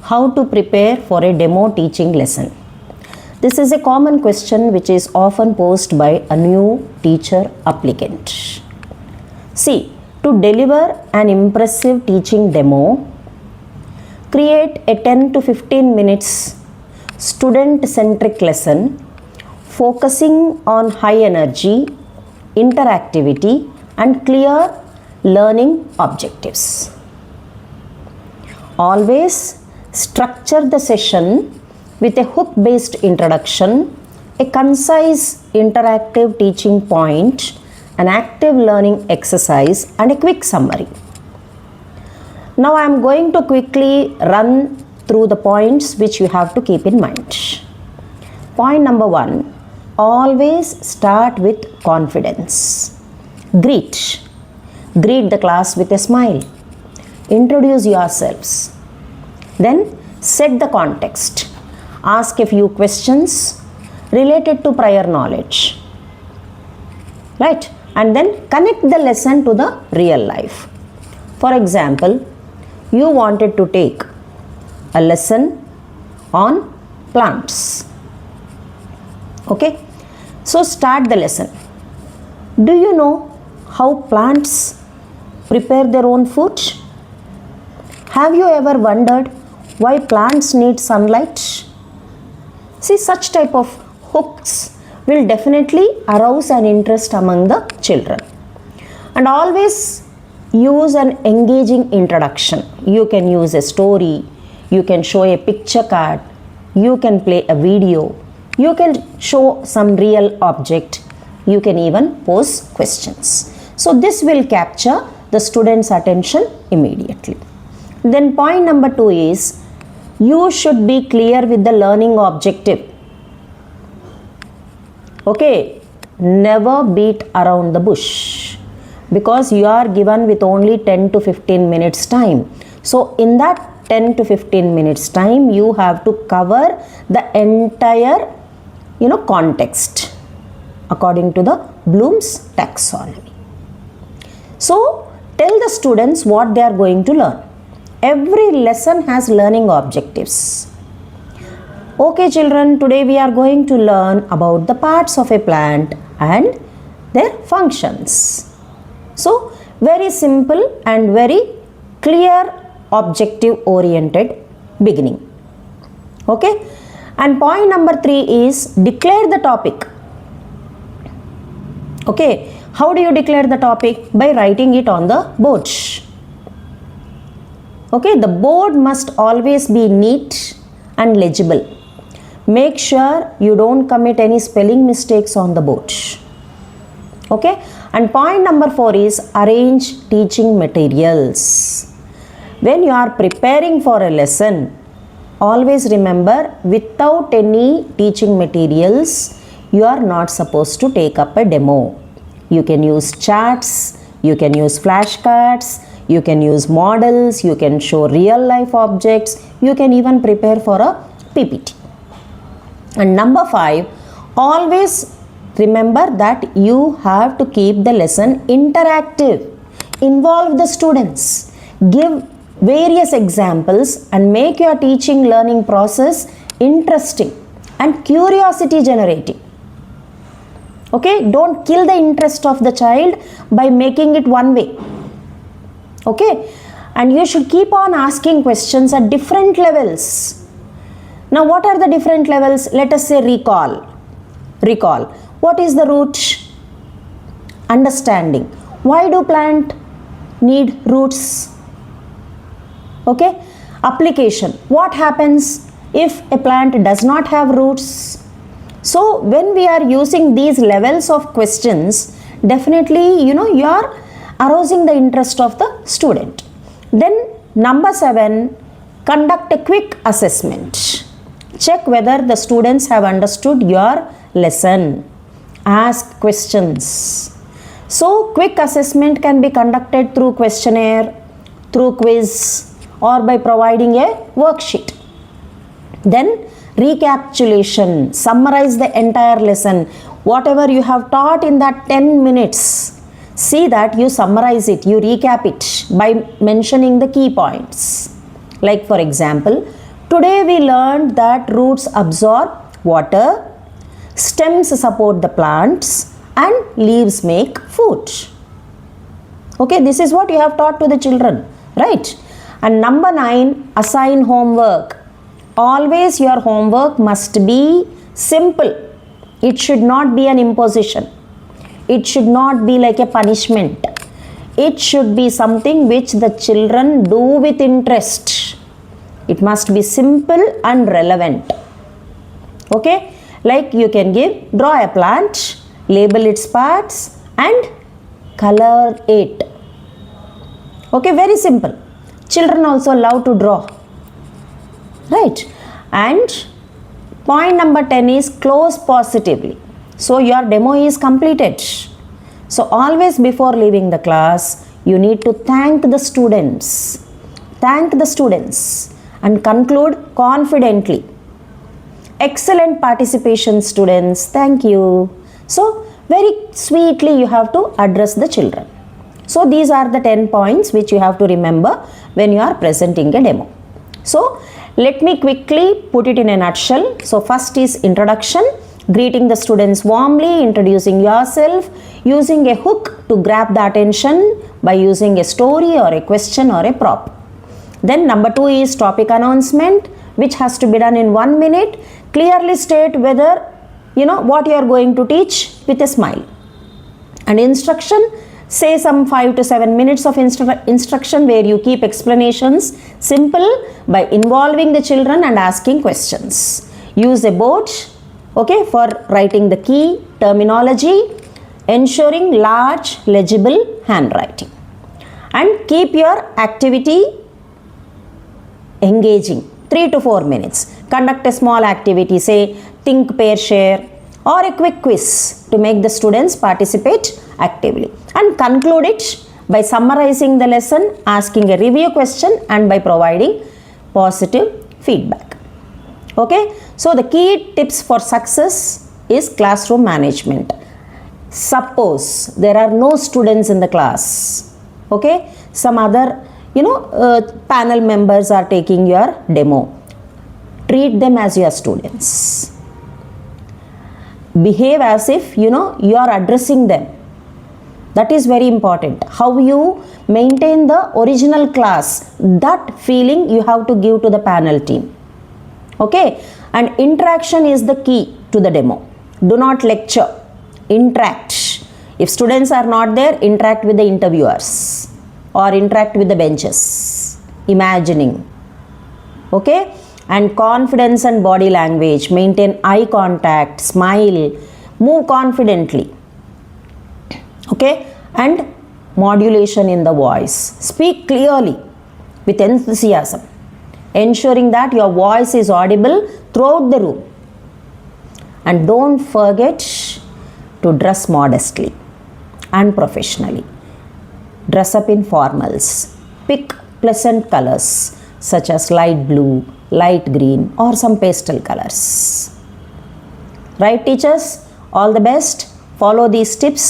How to prepare for a demo teaching lesson? This is a common question which is often posed by a new teacher applicant. See, to deliver an impressive teaching demo, create a 10 to 15 minutes student-centric lesson focusing on high energy, interactivity and clear learning objectives. Always structure the session with a hook-based introduction, a concise interactive teaching point, an active learning exercise and a quick summary. Now I am going to quickly run through the points which you have to keep in mind. Point number 1, always start with confidence. Greet the class with a smile. Introduce yourselves. Then set the context. Ask a few questions related to prior knowledge. Right? And then connect the lesson to the real life. For example, you wanted to take a lesson on plants. Okay? So start the lesson. Do you know how plants prepare their own food? Have you ever wondered why plants need sunlight? See, such type of hooks will definitely arouse an interest among the children. And always use an engaging introduction. You can use a story, you can show a picture card, you can play a video, you can show some real object, you can even pose questions. So this will capture the students' attention immediately. Then point number 2 is, you should be clear with the learning objective. Okay, never beat around the bush because you are given with only 10 to 15 minutes time. So in that 10 to 15 minutes time, you have to cover the entire context according to the Bloom's taxonomy. So tell the students what they are going to learn. Every lesson has learning objectives. Okay children, today we are going to learn about the parts of a plant and their functions. So very simple and very clear objective oriented beginning. Okay, and point number 3 is declare the topic. Okay, how do you declare the topic? By writing it on the board. Okay, the board must always be neat and legible. Make sure you don't commit any spelling mistakes on the board. Okay, and point number 4 is arrange teaching materials. When you are preparing for a lesson, always remember, without any teaching materials, you are not supposed to take up a demo. You can use charts, you can use flashcards, you can use models, you can show real life objects, you can even prepare for a PPT. And number 5, always remember that you have to keep the lesson interactive. Involve the students. Give various examples and make your teaching learning process interesting and curiosity generating. Okay, don't kill the interest of the child by making it one way. Okay, and you should keep on asking questions at different levels. Now what are the different levels? Let us say recall. What is the root? Understanding. Why do plants need roots? Okay, application. What happens if a plant does not have roots? So when we are using these levels of questions, definitely you are arousing the interest of the student. Then number 7, conduct a quick assessment. Check whether the students have understood your lesson. Ask questions. So quick assessment can be conducted through questionnaire, through quiz, or by providing a worksheet. Then recapitulation, summarize the entire lesson. Whatever you have taught in that 10 minutes, see that you summarize it, you recap it by mentioning the key points. Like for example, Today we learned that roots absorb water, stems support the plants, and leaves make food. Okay, this is what you have taught to the children, right? And number 9, assign homework. Always your homework must be simple. It should not be an imposition. It should not be like a punishment. It should be something which the children do with interest. It must be simple and relevant. Okay, like you can give, draw a plant, label its parts and color it. Okay, very simple. Children also love to draw, right? And point number 10 is close positively. So your demo is completed. So always before leaving the class, you need to thank the students. Thank the students and conclude confidently. Excellent participation, students. Thank you. So very sweetly you have to address the children. So these are the 10 points which you have to remember when you are presenting a demo. So let me quickly put it in a nutshell. So first is introduction, greeting the students warmly, introducing yourself, using a hook to grab the attention by using a story or a question or a prop. Then number 2 is topic announcement, which has to be done in 1 minute. Clearly state whether what you are going to teach with a smile. And instruction, say some 5 to 7 minutes of instruction where you keep explanations simple by involving the children and asking questions. Use a board, okay, for writing the key terminology, ensuring large legible handwriting. And keep your activity engaging, 3 to 4 minutes. Conduct a small activity, say think, pair, share, or a quick quiz to make the students participate actively. And conclude it by summarizing the lesson, asking a review question and by providing positive feedback. Okay, so the key tips for success is classroom management. Suppose there are no students in the class, okay, some other panel members are taking your demo. Treat them as your students. Behave as if you are addressing them. That is very important. How you maintain the original class, that feeling you have to give to the panel team. Okay, and interaction is the key to the demo. Do not lecture, interact. If students are not there, interact with the interviewers or interact with the benches, imagining. Okay, and confidence and body language, maintain eye contact, smile, move confidently. Okay, and modulation in the voice, speak clearly with enthusiasm, ensuring that your voice is audible throughout the room. And don't forget to dress modestly and professionally. Dress up in formals. Pick pleasant colors such as light blue, light green or some pastel colors. Right, teachers? All the best. Follow these tips.